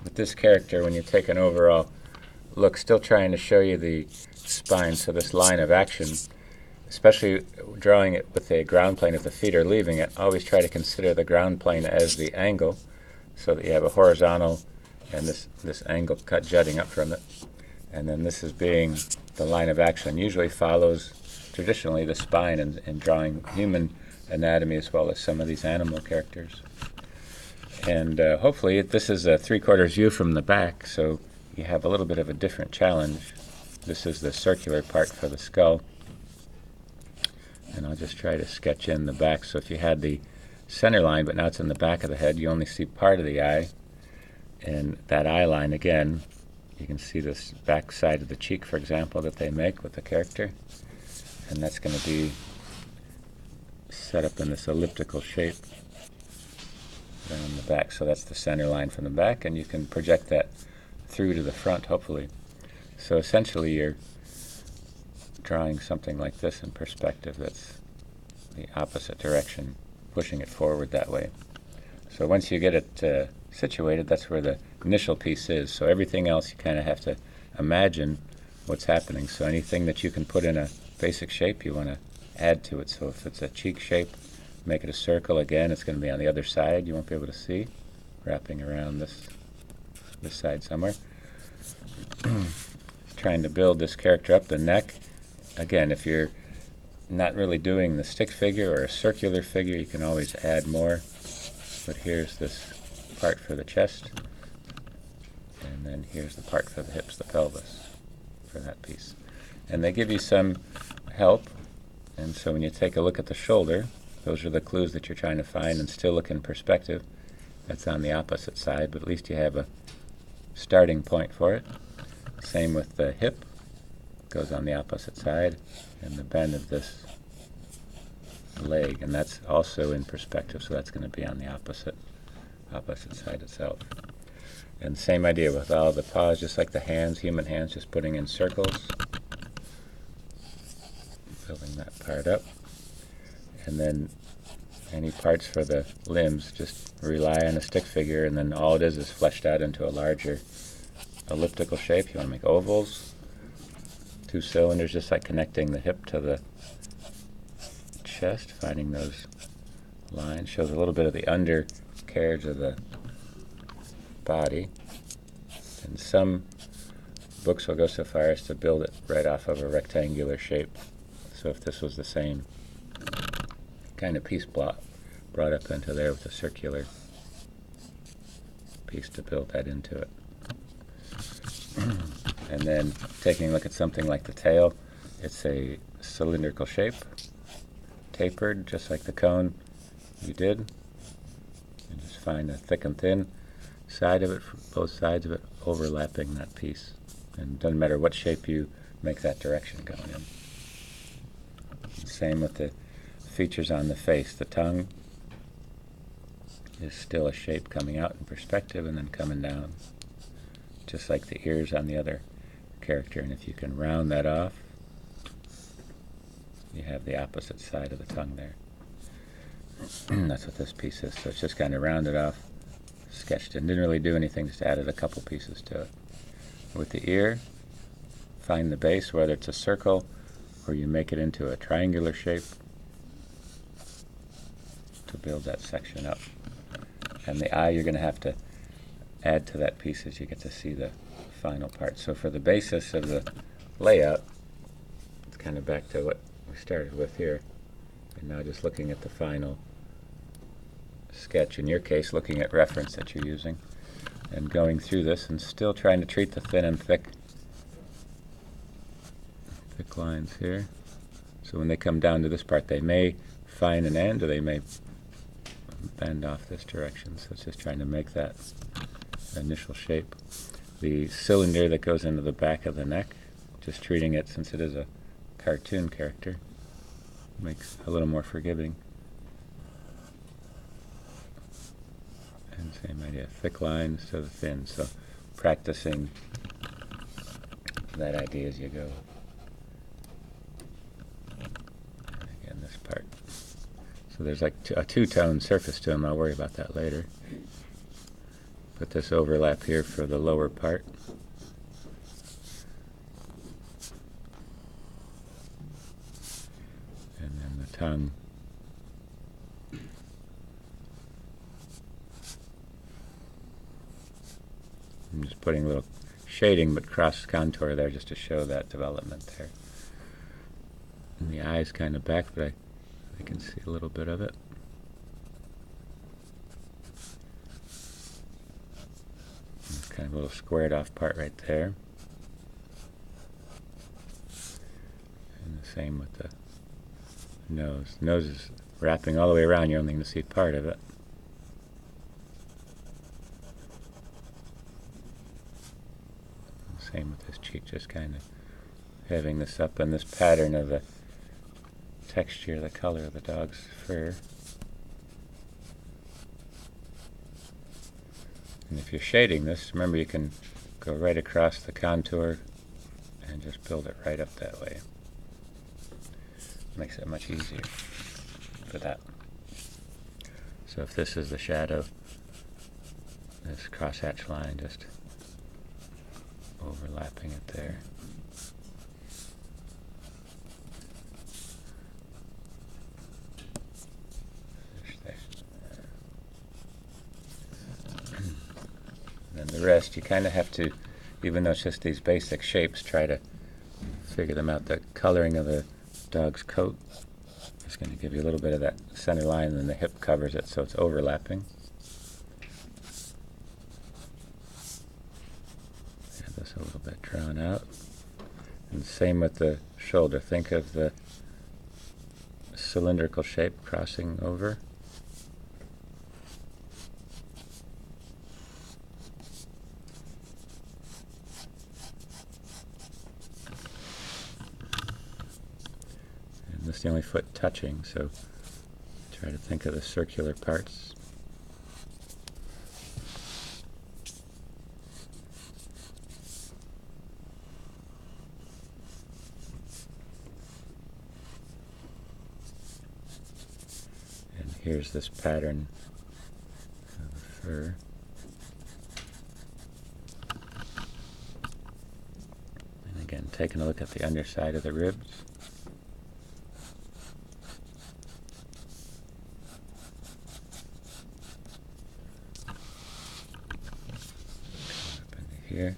with this character, when you take an overall look, still trying to show you the spine, so this line of action, especially drawing it with a ground plane, if the feet are leaving it, always try to consider the ground plane as the angle, so that you have a horizontal and this angle cut jutting up from it. And then this is being the line of action. Usually follows traditionally the spine in drawing human anatomy as well as some of these animal characters. And hopefully this is a 3/4 view from the back, so you have a little bit of a different challenge. This is the circular part for the skull. And I'll just try to sketch in the back. So if you had the center line, but now it's in the back of the head, you only see part of the eye. And that eye line, again, you can see this back side of the cheek, for example, that they make with the character. And that's going to be set up in this elliptical shape around the back. So that's the center line from the back, and you can project that through to the front, hopefully. So essentially you're drawing something like this in perspective that's the opposite direction, pushing it forward that way. So once you get it situated, that's where the initial piece is. So everything else you kind of have to imagine what's happening. So anything that you can put in a basic shape, you want to add to it. So if it's a cheek shape, make it a circle. Again, it's going to be on the other side. You won't be able to see, wrapping around this side somewhere. Trying to build this character up. The neck, again, if you're not really doing the stick figure or a circular figure, you can always add more. But here's this part for the chest, and then here's the part for the hips, the pelvis, for that piece. And they give you some help, and so when you take a look at the shoulder, those are the clues that you're trying to find, and still look in perspective. That's on the opposite side, but at least you have a starting point for it. Same with the hip, goes on the opposite side, and the bend of this leg, and that's also in perspective, so that's going to be on the opposite side itself. And same idea with all the paws, just like the hands, human hands, just putting in circles, building that part up. And then any parts for the limbs, just rely on a stick figure, and then all it is fleshed out into a larger elliptical shape. You want to make ovals, 2 cylinders, just like connecting the hip to the chest, finding those lines. Shows a little bit of the undercarriage of the body. And some books will go so far as to build it right off of a rectangular shape. So if this was the same kind of piece brought up into there with a circular piece to build that into it. And then taking a look at something like the tail, it's a cylindrical shape, tapered just like the cone you did. And just find a thick and thin side of it, both sides of it overlapping that piece. And it doesn't matter what shape you make that direction going in. Same with the features on the face. The tongue is still a shape coming out in perspective and then coming down, just like the ears on the other character. And if you can round that off, you have the opposite side of the tongue there. That's what this piece is. So it's just kind of rounded off, sketched in. Didn't really do anything, just added a couple pieces to it. With the ear, find the base, whether it's a circle or you make it into a triangular shape to build that section up. And the eye, you're going to have to add to that piece as you get to see the final part. So for the basis of the layout, it's kind of back to what we started with here. And now just looking at the final sketch, in your case looking at reference that you're using, and going through this and still trying to treat the thin and thick lines here. So when they come down to this part, they may find an end or they may bend off this direction. So it's just trying to make that initial shape. The cylinder that goes into the back of the neck, just treating it, since it is a cartoon character, makes a little more forgiving. And same idea, thick lines to the thin. So practicing that idea as you go. And again, this part. So there's like a two-tone surface to them. I'll worry about that later. put this overlap here for the lower part. And then the tongue. I'm just putting a little shading but cross contour there just to show that development there. And the eye's kind of back, but I can see a little bit of it. There's kind of a little squared off part right there. And the same with the nose. The nose is wrapping all the way around, you're only going to see part of it. Same with this cheek, just kind of having this up in this pattern of the texture, the color of the dog's fur. And if you're shading this, remember you can go right across the contour and just build it right up that way. Makes it much easier for that. So if this is the shadow, this crosshatch line, just overlapping it there. And the rest you kind of have to, even though it's just these basic shapes, try to figure them out. The coloring of the dog's coat is going to give you a little bit of that center line, and then the hip covers it so it's overlapping. Have this a little bit drawn out. And same with the shoulder. Think of the cylindrical shape crossing over. And this is the only foot touching, so try to think of the circular parts. And here's this pattern of the fur. And again, taking a look at the underside of the ribs. Here,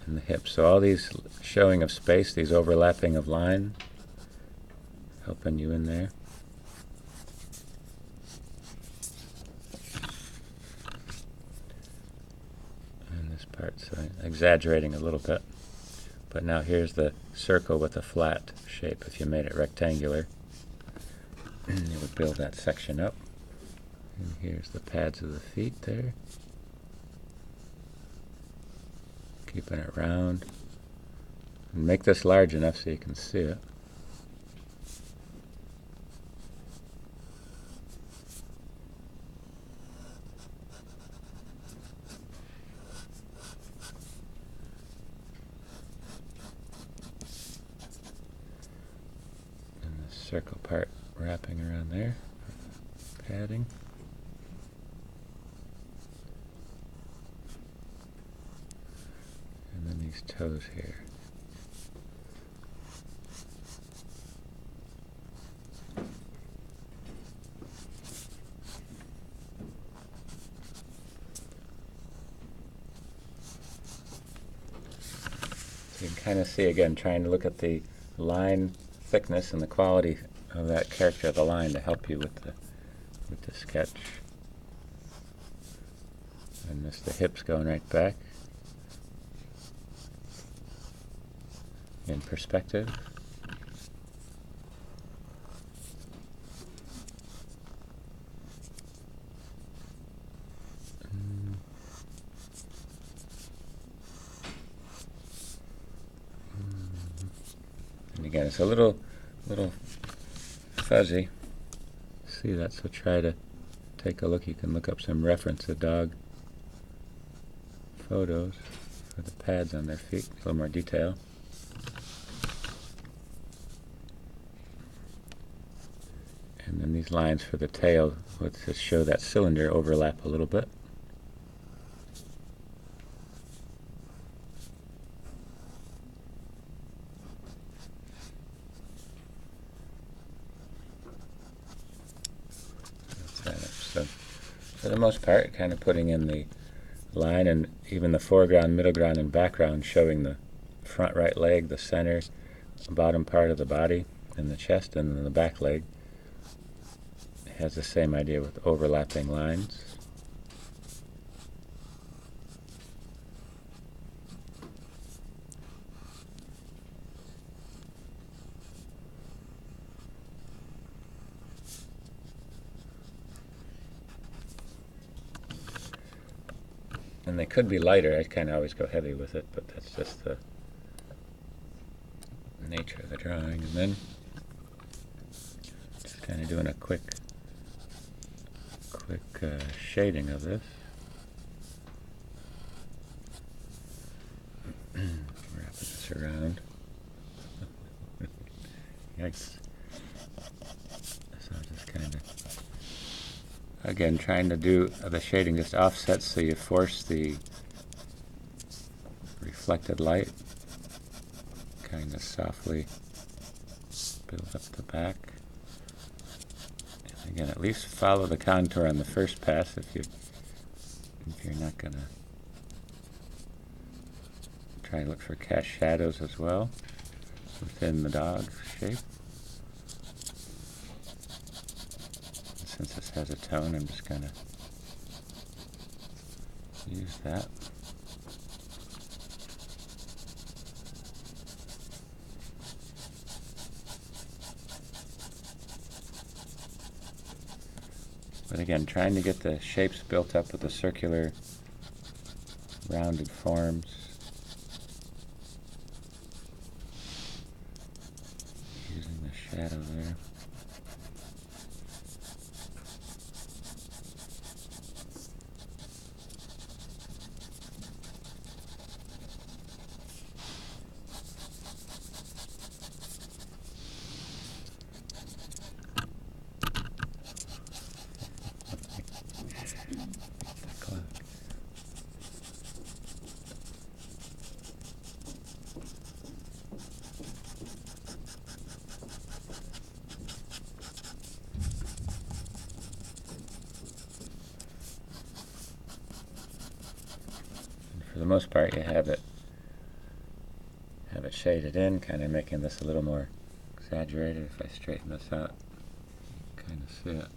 and the hips. So all these showing of space, these overlapping of line, helping you in there. And this part, so exaggerating a little bit. But now here's the circle with a flat shape. If you made it rectangular, you would build that section up. And here's the pads of the feet there. Keeping it round. And make this large enough so you can see it. And the circle part wrapping around there, padding. And then these toes here. So you can kind of see, again, trying to look at the line thickness and the quality of that character of the line to help you with the sketch. And this, the hips going right back. In perspective. And again, it's a little fuzzy. See that? So try to take a look. You can look up some reference of dog photos for the pads on their feet. A little more detail. And then these lines for the tail, let's just show that cylinder overlap a little bit. for the most part, kind of putting in the line and even the foreground, middle ground, and background, showing the front right leg, the center, bottom part of the body, and the chest, and then the back leg. It has the same idea with overlapping lines. And they could be lighter. I kind of always go heavy with it, but that's just the nature of the drawing. And then just kind of doing a quick shading of this. Wrap this around. Yikes. So just kind of, again, trying to do the shading just offsets, so you force the reflected light, kind of softly build up the back. And again, at least follow the contour on the first pass if you're not going to try to look for cast shadows as well within the dog shape. Since this has a tone, I'm just going to use that. But again, trying to get the shapes built up with the circular, rounded forms. Using the shadow there. For the most part, you have it shaded in, kind of making this a little more exaggerated. If I straighten this out, kind of see it.